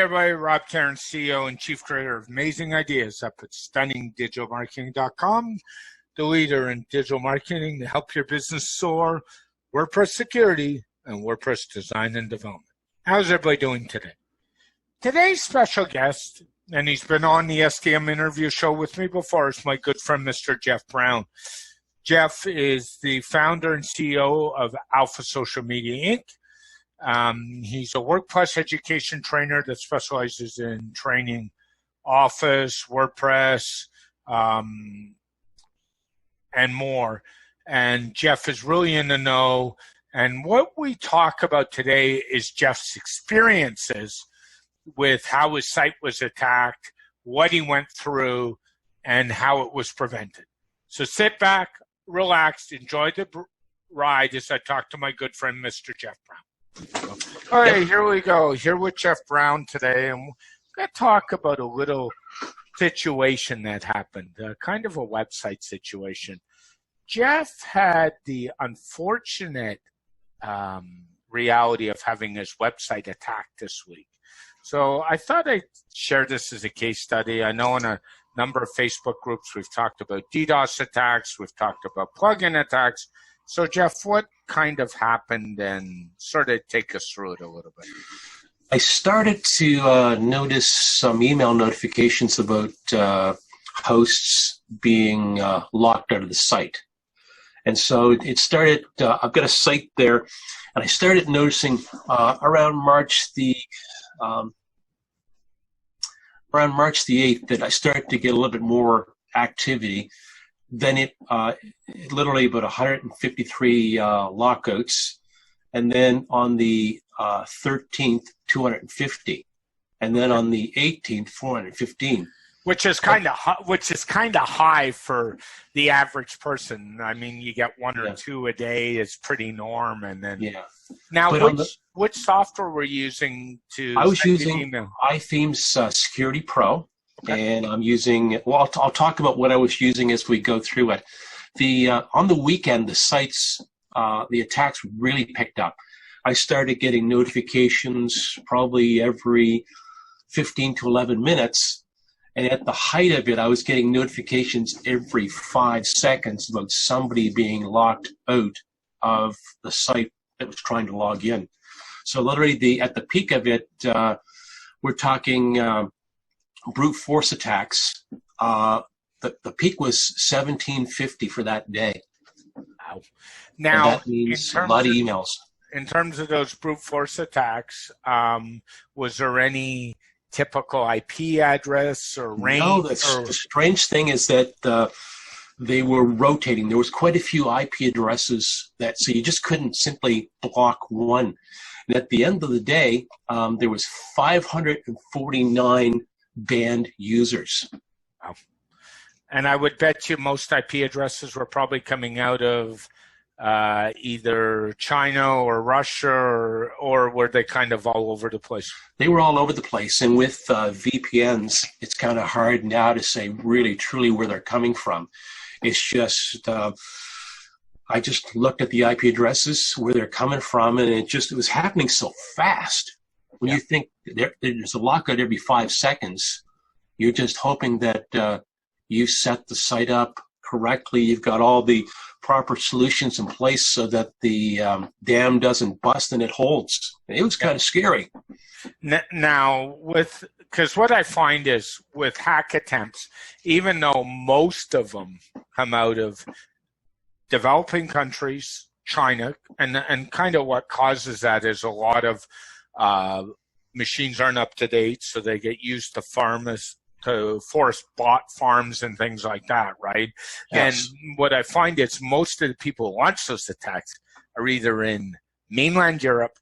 everybody. Rob Karen, CEO and Chief Creator of Amazing Ideas up at StunningDigitalMarketing.com, the leader in digital marketing to help your business soar, WordPress security, and WordPress design and development. How's everybody doing today? Today's special guest, and he's been on the SDM interview show with me before, is my good friend, Mr. Jeff Brown. Jeff is the founder and CEO of Alpha Social Media, Inc. He's a WordPress education trainer that specializes in training Office, WordPress, and more. And Jeff is really in the know. And what we talk about today is Jeff's experiences with how his site was attacked, what he went through, and how it was prevented. So sit back, relax, enjoy the ride as I talk to my good friend, Mr. Jeff Brown. All right, here we go. Here with Jeff Brown today, and we're going to talk about a little situation that happened, kind of a website situation. Jeff had the unfortunate reality of having his website attacked this week. So I thought I'd share this as a case study. I know in a number of Facebook groups we've talked about DDoS attacks, we've talked about plugin attacks. So Jeff, what kind of happened, and sort of take us through it a little bit? I started to notice some email notifications about hosts being locked out of the site. And so it started, I've got a site there, and I started noticing around March the 8th that I started to get a little bit more activity. Then it literally about 153 lockouts, and then on the 13th, 250, and then on the 18th, 415. Which is kind of high for the average person. I mean, you get one or two a day is pretty norm, and then Now, which software were you using to? I was using iThemes Security Pro. Okay. And I'm using, well, I'll talk about what I was using as we go through it. On the weekend, the sites, the attacks really picked up. I started getting notifications probably every 15 to 11 minutes. And at the height of it, I was getting notifications every 5 seconds about somebody being locked out of the site that was trying to log in. So literally at the peak of it, we're talking brute force attacks. The peak was 1750 for that day. Wow. Now, and that means a lot of emails. In terms of those brute force attacks, was there any typical IP address or range? No, the strange thing is that they were rotating. There was quite a few IP addresses so you just couldn't simply block one. And at the end of the day, there was 549 banned users. Wow. And I would bet you most IP addresses were probably coming out of either China or Russia, or were they kind of all over the place? They were all over the place. And with VPNs, it's kind of hard now to say really, truly where they're coming from. It's just, I just looked at the IP addresses, where they're coming from, and it was happening so fast. When you think there's a lockout every 5 seconds, you're just hoping that you set the site up correctly. You've got all the proper solutions in place so that the dam doesn't bust and it holds. It was kind of scary. Now, because what I find is with hack attempts, even though most of them come out of developing countries, China, and kind of what causes that is a lot of machines aren't up to date, so they get used to force bot farms and things like that, right? Yes. And what I find is most of the people who launch those attacks are either in mainland Europe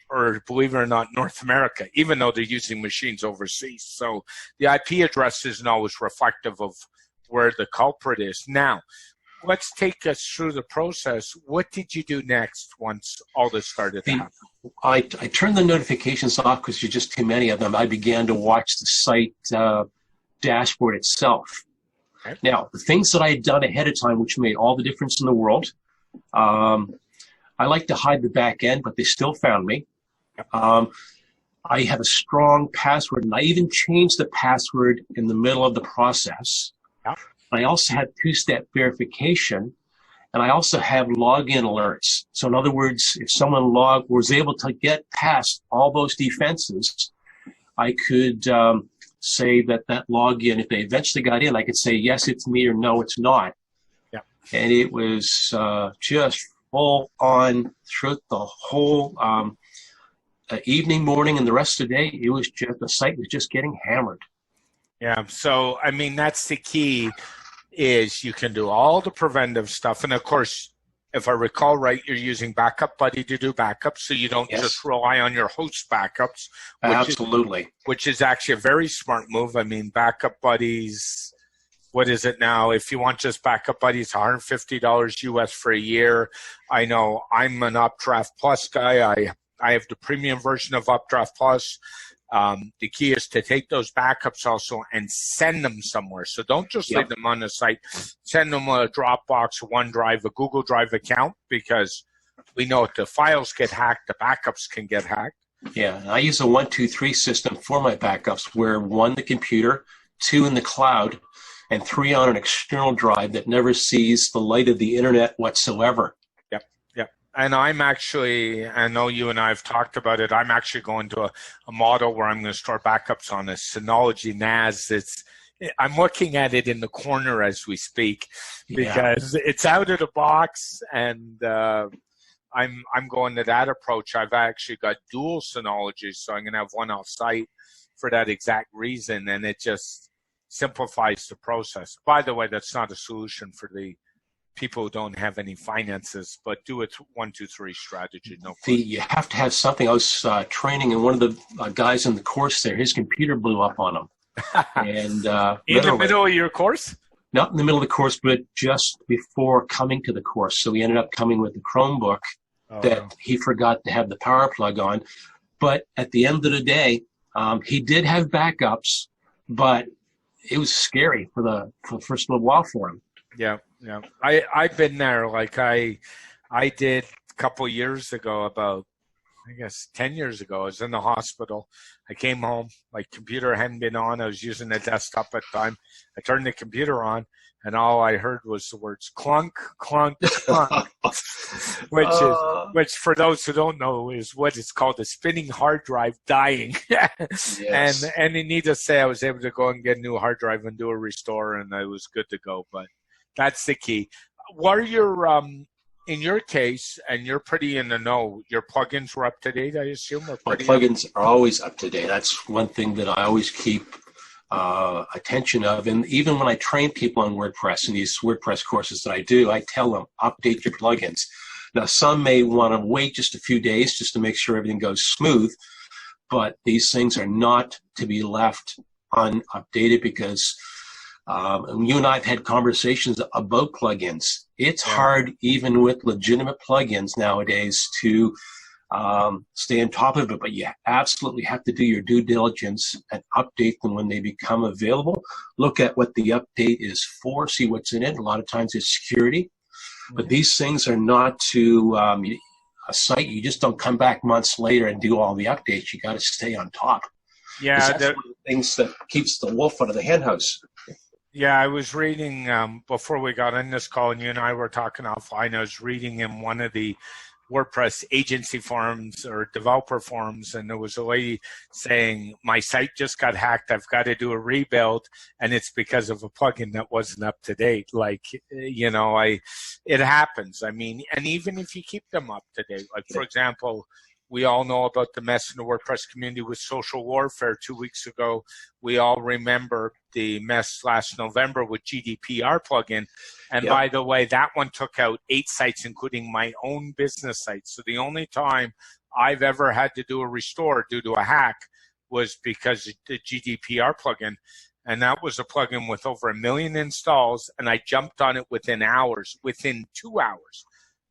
or, believe it or not, North America, even though they're using machines overseas. So the IP address isn't always reflective of where the culprit is. Now, let's take us through the process. What did you do next once all this started to happen? I turned the notifications off because there's just too many of them. I began to watch the site dashboard itself. Okay. Now, the things that I had done ahead of time, which made all the difference in the world, I like to hide the back end, but they still found me. I have a strong password, and I even changed the password in the middle of the process. Yeah. I also have two-step verification, and I also have login alerts. So in other words, if someone was able to get past all those defenses, I could say that login, if they eventually got in, I could say, yes, it's me, or no, it's not. Yeah. And it was just full on throughout the whole evening, morning, and the rest of the day. It was just, the site was just getting hammered. Yeah. So, I mean, that's the key, is you can do all the preventive stuff. And of course, if I recall right, you're using Backup Buddy to do backups, so you don't just rely on your host backups. Absolutely. Which is actually a very smart move. I mean, Backup Buddies, what is it now? If you want just Backup Buddies, $150 US for a year. I know I'm an Updraft Plus guy. I have the premium version of Updraft Plus. The key is to take those backups also and send them somewhere. So don't just leave them on the site. Send them a Dropbox, OneDrive, a Google Drive account, because we know if the files get hacked, the backups can get hacked. Yeah, I use a 1, 2, 3 system for my backups, where 1, the computer, 2 in the cloud, and 3 on an external drive that never sees the light of the internet whatsoever. And I'm actually, I know you and I have talked about it, I'm actually going to a model where I'm going to store backups on a Synology NAS. I'm looking at it in the corner as we speak, because it's out of the box, and I'm going to that approach. I've actually got dual Synologies, so I'm going to have one off-site for that exact reason, and it just simplifies the process. By the way, that's not a solution for the people who don't have any finances, but do it 1, 2, 3 strategy. No, you have to have something. I was training, and one of the guys in the course there, his computer blew up on him. And in the middle of your course? Not in the middle of the course, but just before coming to the course. So he ended up coming with the Chromebook he forgot to have the power plug on. But at the end of the day, he did have backups, but it was scary for the first little while for him. Yeah. I've been there. Like I did a couple years ago, about, I guess, 10 years ago. I was in the hospital. I came home. My computer hadn't been on. I was using a desktop at the time. I turned the computer on, and all I heard was the words clunk, clunk, clunk, which for those who don't know is what it's called, a spinning hard drive dying. Yes. And needless to say, I was able to go and get a new hard drive and do a restore, and I was good to go. But that's the key. What are your, in your case, and you're pretty in the know, your plugins were up to date, I assume? My plugins are always up to date. That's one thing that I always keep attention of. And even when I train people on WordPress in these WordPress courses that I do, I tell them, update your plugins. Now, some may want to wait just a few days just to make sure everything goes smooth, but these things are not to be left unupdated, because you and I have had conversations about plugins. It's hard, even with legitimate plugins nowadays, to stay on top of it, but you absolutely have to do your due diligence and update them when they become available. Look at what the update is for, see what's in it. A lot of times it's security, but these things are not to a site. You just don't come back months later and do all the updates. You got to stay on top. Yeah, that's one of the things that keeps the wolf out of the henhouse. Yeah, I was reading before we got in this call, and you and I were talking offline. I was reading in one of the WordPress agency forums or developer forums, and there was a lady saying, my site just got hacked, I've got to do a rebuild, and it's because of a plugin that wasn't up to date. Like, you know, it happens. I mean, and even if you keep them up to date, like, for example, we all know about the mess in the WordPress community with social warfare 2 weeks ago. We all remember the mess last November with GDPR plugin. And by the way, that one took out 8 sites, including my own business site. So the only time I've ever had to do a restore due to a hack was because of the GDPR plugin. And that was a plugin with over 1 million installs. And I jumped on it within hours, within 2 hours.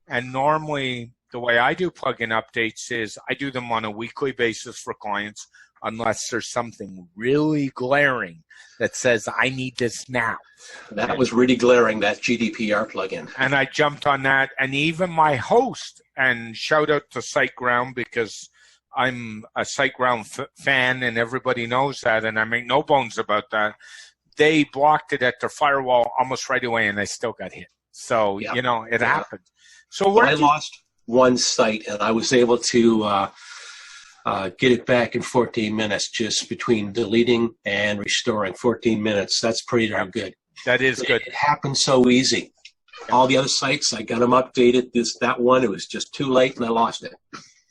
And normally, the way I do plugin updates is I do them on a weekly basis for clients, unless there's something really glaring that says, I need this now. That was really glaring, that GDPR plugin. And I jumped on that. And even my host, and shout out to SiteGround, because I'm a SiteGround fan, and everybody knows that, and I make no bones about that. They blocked it at their firewall almost right away, and they still got hit. So, Yeah. it happened. So I lost one site, and I was able to get it back in 14 minutes, just between deleting and restoring. 14 minutes. That's pretty darn good. That is good. It happened so easy. All the other sites, I got them updated. That one, it was just too late, and I lost it.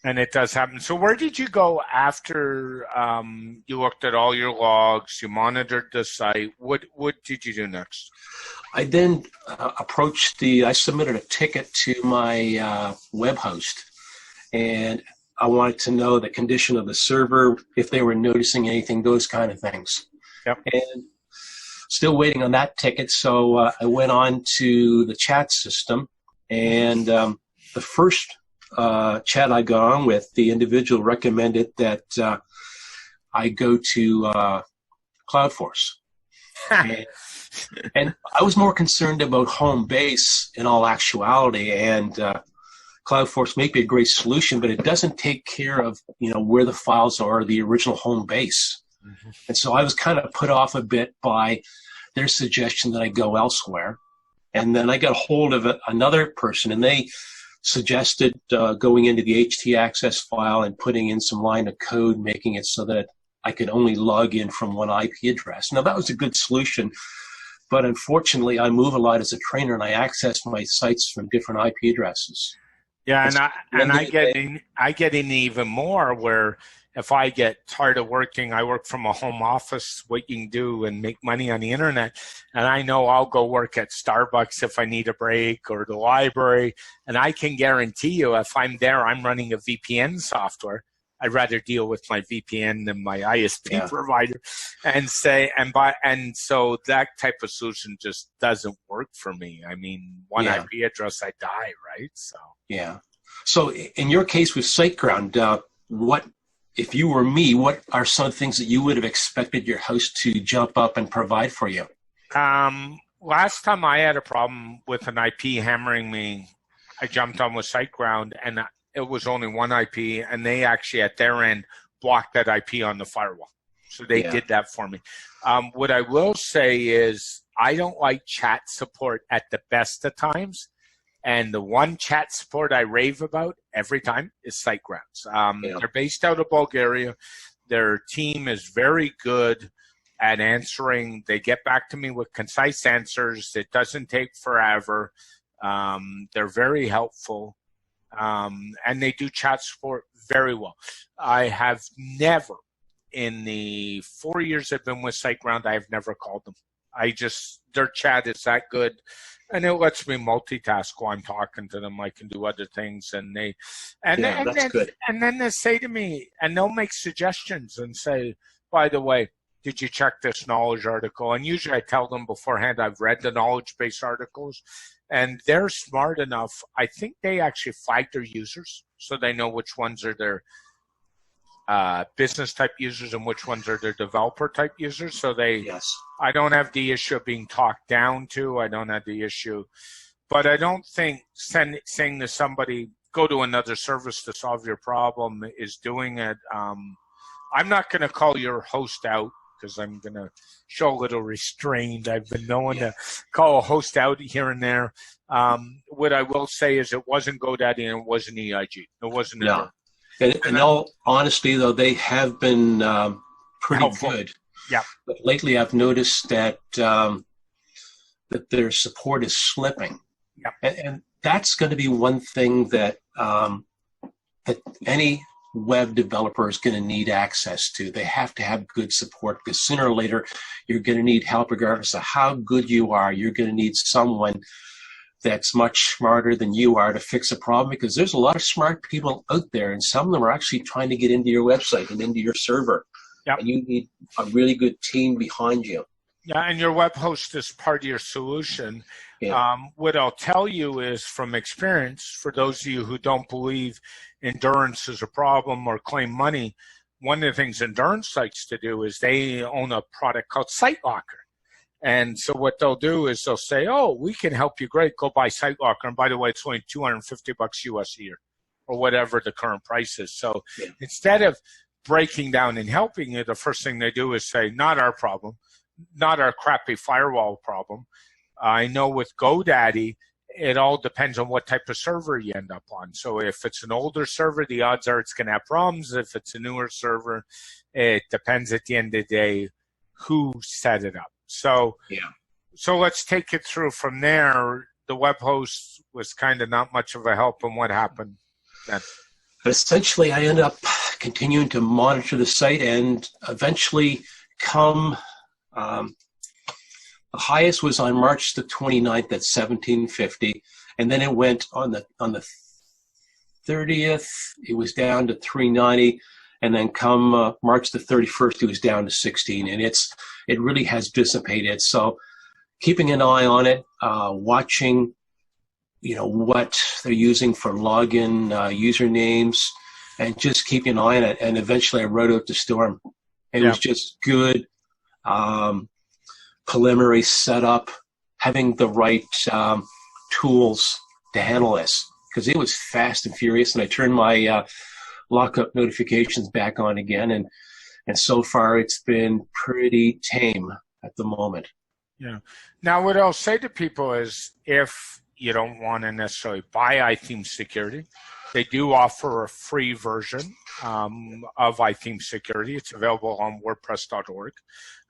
And it does happen. So where did you go after you looked at all your logs, you monitored the site? What did you do next? I then I submitted a ticket to my web host, and I wanted to know the condition of the server, if they were noticing anything, those kind of things. Yep. And still waiting on that ticket, so I went on to the chat system, and the first chat I got on with, the individual recommended that I go to CloudForce. and I was more concerned about home base in all actuality, and CloudForce may be a great solution, but it doesn't take care of where the files are, the original home base. Mm-hmm. And so I was kind of put off a bit by their suggestion that I go elsewhere. And then I got a hold of another person, and they suggested going into the htaccess file and putting in some line of code, making it so that I could only log in from one IP address. Now, that was a good solution, but unfortunately, I move a lot as a trainer, and I access my sites from different IP addresses. Yeah, I get in even more where if I get tired of working, I work from a home office, what you can do and make money on the internet. And I know I'll go work at Starbucks if I need a break, or the library. And I can guarantee you, if I'm there, I'm running a VPN software. I'd rather deal with my VPN than my ISP provider, and so that type of solution just doesn't work for me. I mean, one IP address, I die, right? So in your case with SiteGround, if you were me, what are some things that you would have expected your host to jump up and provide for you? Last time I had a problem with an IP hammering me, I jumped on with SiteGround, and it was only one IP, and they actually at their end blocked that IP on the firewall. So they did that for me. What I will say is I don't like chat support at the best of times. And the one chat support I rave about every time is SiteGrounds. They're based out of Bulgaria. Their team is very good at answering. They get back to me with concise answers. It doesn't take forever. They're very helpful. And they do chat support very well. I have never, in the 4 years I've been with SiteGround, I have never called them. Their chat is that good. And it lets me multitask while I'm talking to them. I can do other things, and that's good. And then they say to me, and they'll make suggestions and say, by the way, did you check this knowledge article? And usually I tell them beforehand I've read the knowledge-based articles, and they're smart enough. I think they actually flag their users so they know which ones are their business type users and which ones are their developer type users. So I don't have the issue of being talked down to. I don't have the issue, but I don't think saying to somebody, go to another service to solve your problem is doing it. I'm not going to call your host out because I'm going to show a little restraint. I've been known to call a host out here and there. What I will say is it wasn't GoDaddy and it wasn't EIG. It wasn't. No. In all honesty, though, they have been pretty helpful. Good. Yeah. But lately, I've noticed that that their support is slipping. Yeah. And that's going to be one thing that that any web developer is going to need access to. They have to have good support, because sooner or later, you're going to need help regardless of how good you are. You're going to need someone that's much smarter than you are to fix a problem, because there's a lot of smart people out there, and some of them are actually trying to get into your website and into your server. Yep. And you need a really good team behind you. Yeah, and your web host is part of your solution. Yeah. What I'll tell you is from experience, for those of you who don't believe endurance is a problem or claim money, one of the things Endurance likes to do is they own a product called SiteLocker. And so what they'll do is they'll say, oh, we can help you. Great, go buy SiteLocker. And by the way, it's only $250 US a year. or whatever the current price is. So Yeah. instead of breaking down and helping you, the first thing they do is say, not our problem, not our crappy firewall problem. I know with GoDaddy, it all depends on what type of server you end up on. So if it's an older server, the odds are it's going to have problems. If it's a newer server, it depends at the end of the day who set it up. So, Yeah. So let's take it through from there. The web host was kind of not much of a help, and what happened then? Essentially, I ended up continuing to monitor the site, and eventually come the highest was on March the 29th at 1750, and then it went on the 30th, it was down to 390, and then come March the 31st, it was down to 16, and it really has dissipated. So keeping an eye on it, watching, what they're using for login usernames, and just keeping an eye on it. And eventually I wrote out the storm. It was just good preliminary setup, having the right tools to handle this, because it was fast and furious. And I turned my lockup notifications back on again, and so far it's been pretty tame at the moment. Yeah. Now, what I'll say to people is, if you don't want to necessarily buy iThemes security, they do offer a free version of iThemes security. It's available on WordPress.org.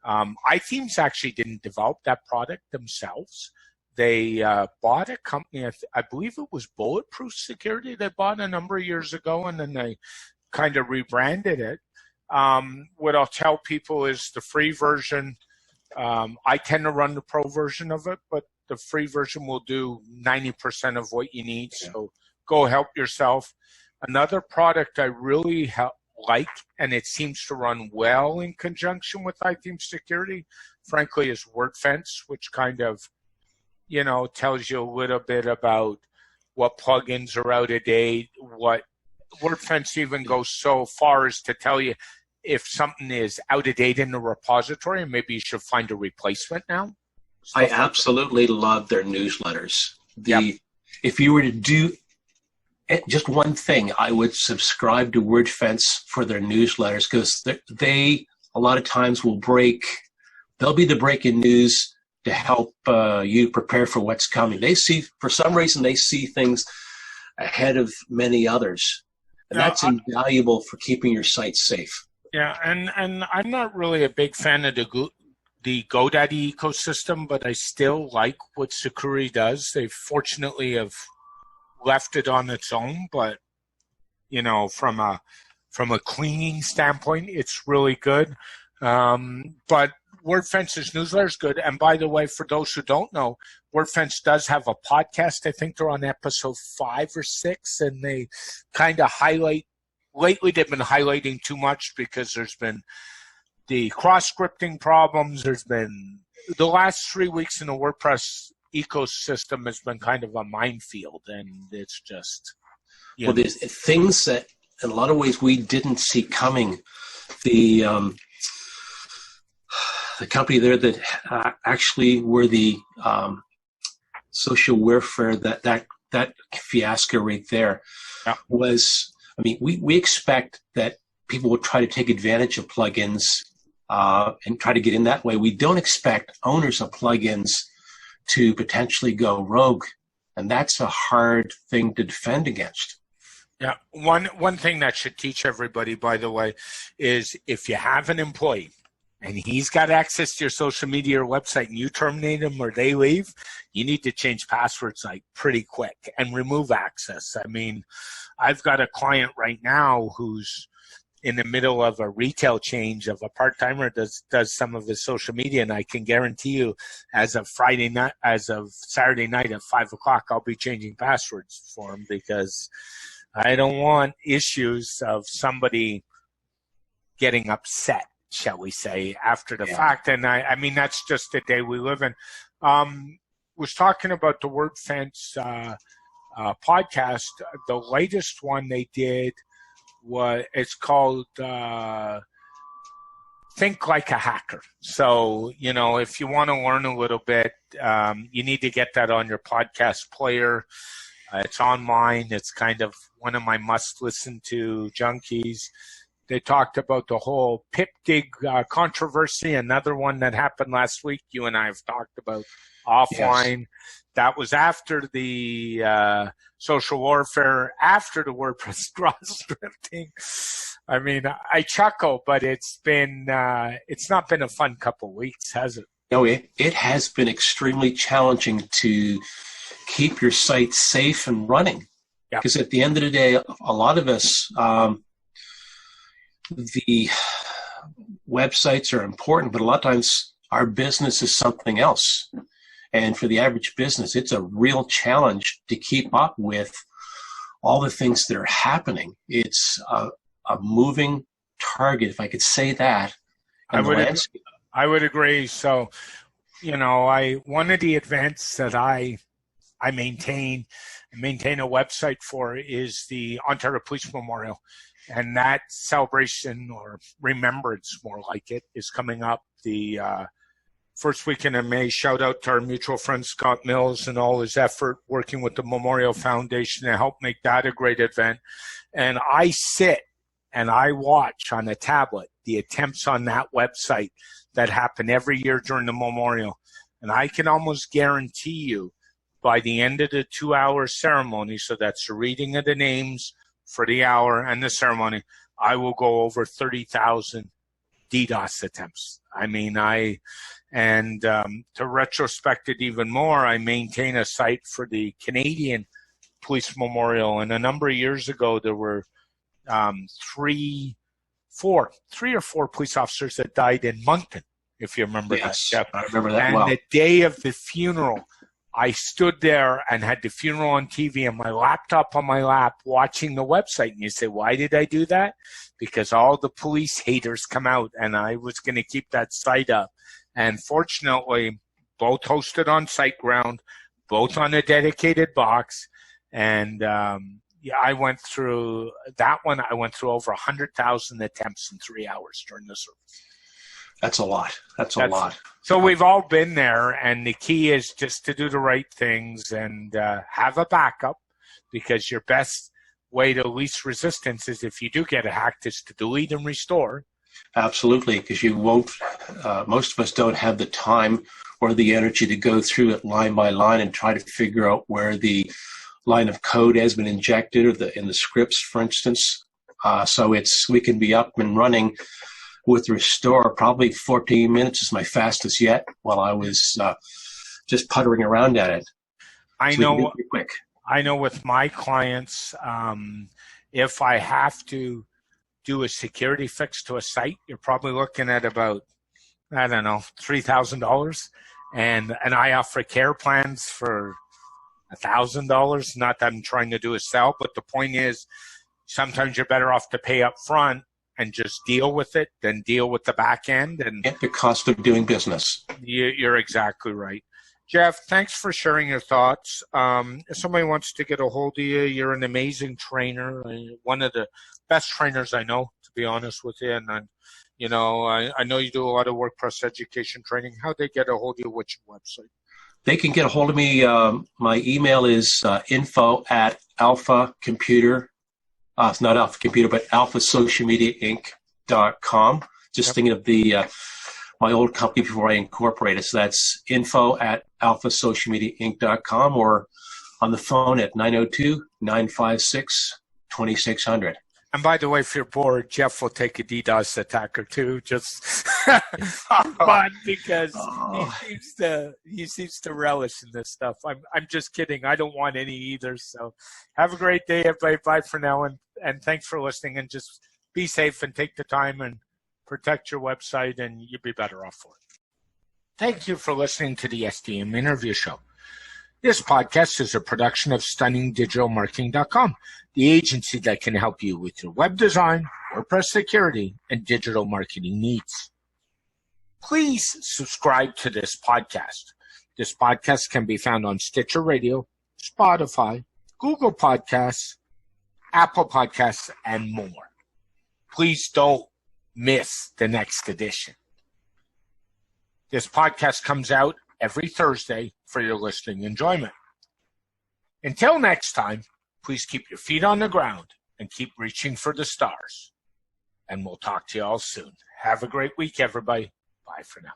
iThemes actually didn't develop that product themselves. They bought a company, I believe it was Bulletproof Security, they bought a number of years ago, and then they kind of rebranded it. What I'll tell people is the free version, I tend to run the pro version of it, but the free version will do 90% of what you need. So go help yourself. Another product I really like, and it seems to run well in conjunction with iThemes security, frankly, is Wordfence, which kind of, tells you a little bit about what plugins are out of date. What Wordfence even goes so far as to tell you if something is out of date in the repository, and maybe you should find a replacement now. I absolutely love their newsletters. If you were to do just one thing, I would subscribe to Wordfence for their newsletters, because they a lot of times they'll be the breaking news to help you prepare for what's coming. For some reason, they see things ahead of many others, and that's invaluable for keeping your site safe. Yeah, and I'm not really a big fan of the GoDaddy ecosystem, but I still like what Sucuri does. They fortunately have left it on its own, but from a cleaning standpoint, it's really good. But Wordfence's newsletter is good. And by the way, for those who don't know, Wordfence does have a podcast. I think they're on episode 5 or 6, and they kind of highlight. Lately, they've been highlighting too much because there's been the cross-scripting problems. There's been the last 3 weeks in the WordPress ecosystem has been kind of a minefield, and it's just there's things that in a lot of ways we didn't see coming. The company there that actually were the social warfare, that fiasco right there was. I mean, we expect that people will try to take advantage of plugins and try to get in that way. We don't expect owners of plugins to potentially go rogue, and that's a hard thing to defend against. Yeah, one thing that should teach everybody, by the way, is if you have an employee and he's got access to your social media or website and you terminate him or they leave, you need to change passwords like pretty quick and remove access. I mean, I've got a client right now who's in the middle of a retail change of a part-timer does some of his social media, and I can guarantee you as of Saturday night at 5 o'clock, I'll be changing passwords for him, because I don't want issues of somebody getting upset, shall we say, after the fact. And I mean, that's just the day we live in. Was talking about the Wordfence podcast. The latest one they did it's called Think Like a Hacker. So, if you want to learn a little bit, you need to get that on your podcast player. It's online. It's kind of one of my must-listen-to junkies. They talked about the whole pip dig controversy, another one that happened last week. You and I have talked about offline. Yes. That was after the social warfare, after the WordPress cross-scripting. I mean, I chuckle, but it's not been a fun couple of weeks, has it? No, it has been extremely challenging to keep your site safe and running. Because at the end of the day, a lot of us, the websites are important, but a lot of times our business is something else. And for the average business, it's a real challenge to keep up with all the things that are happening. It's a moving target, if I could say that. I would agree. So, one of the events that I maintain a website for is the Ontario Police Memorial. And that celebration, or remembrance more like it, is coming up the first weekend in May. Shout out to our mutual friend Scott Mills and all his effort working with the Memorial Foundation to help make that a great event. And I sit and I watch on a tablet the attempts on that website that happen every year during the memorial. And I can almost guarantee you by the end of the 2-hour ceremony, so that's the reading of the names for the hour and the ceremony, I will go over 30,000 DDoS attempts. I mean, to retrospect it even more, I maintain a site for the Canadian Police Memorial. And a number of years ago, there were three or four police officers that died in Moncton, if you remember that. Jeff. I remember that and well. The day of the funeral, I stood there and had the funeral on TV and my laptop on my lap watching the website. And you say, why did I do that? Because all the police haters come out, and I was going to keep that site up. And fortunately, both hosted on SiteGround, both on a dedicated box. And I went through that one. I went through over 100,000 attempts in 3 hours during the service. That's a lot. That's a lot. So we've all been there, and the key is just to do the right things and have a backup, because your best way to least resistance is, if you do get hacked, is to delete and restore. Absolutely, because you won't. Most of us don't have the time or the energy to go through it line by line and try to figure out where the line of code has been injected, or in the scripts, for instance. So we can be up and running with restore. Probably 14 minutes is my fastest yet, while I was just puttering around at it. I know with my clients, if I have to do a security fix to a site, you're probably looking at about, I don't know, $3,000. And I offer care plans for $1,000. Not that I'm trying to do a sell, but the point is, sometimes you're better off to pay up front and just deal with it than deal with the back end. And at the cost of doing business. You're exactly right. Jeff, thanks for sharing your thoughts. If somebody wants to get a hold of you, you're an amazing trainer, one of the best trainers I know, to be honest with you. And I know you do a lot of WordPress education training. How they get a hold of you? What's your website? They can get a hold of me. My email is info@alphacomputer. It's not Alpha Computer, but alphasocialmediainc.com. Just thinking of my old company before I incorporated. So that's info@alphasocialmediainc.com, or on the phone at 902-956-2600. And by the way, if you're bored, Jeff will take a DDoS attack or two, just fun, because he seems to relish in this stuff. I'm just kidding. I don't want any either. So have a great day, everybody. Bye for now, and thanks for listening. And just be safe and take the time and protect your website, and you'll be better off for it. Thank you for listening to the SDM Interview Show. This podcast is a production of StunningDigitalMarketing.com, the agency that can help you with your web design, WordPress security, and digital marketing needs. Please subscribe to this podcast. This podcast can be found on Stitcher Radio, Spotify, Google Podcasts, Apple Podcasts, and more. Please don't miss the next edition. This podcast comes out every Thursday for your listening enjoyment. Until next time, please keep your feet on the ground and keep reaching for the stars. And we'll talk to you all soon. Have a great week, everybody. Bye for now.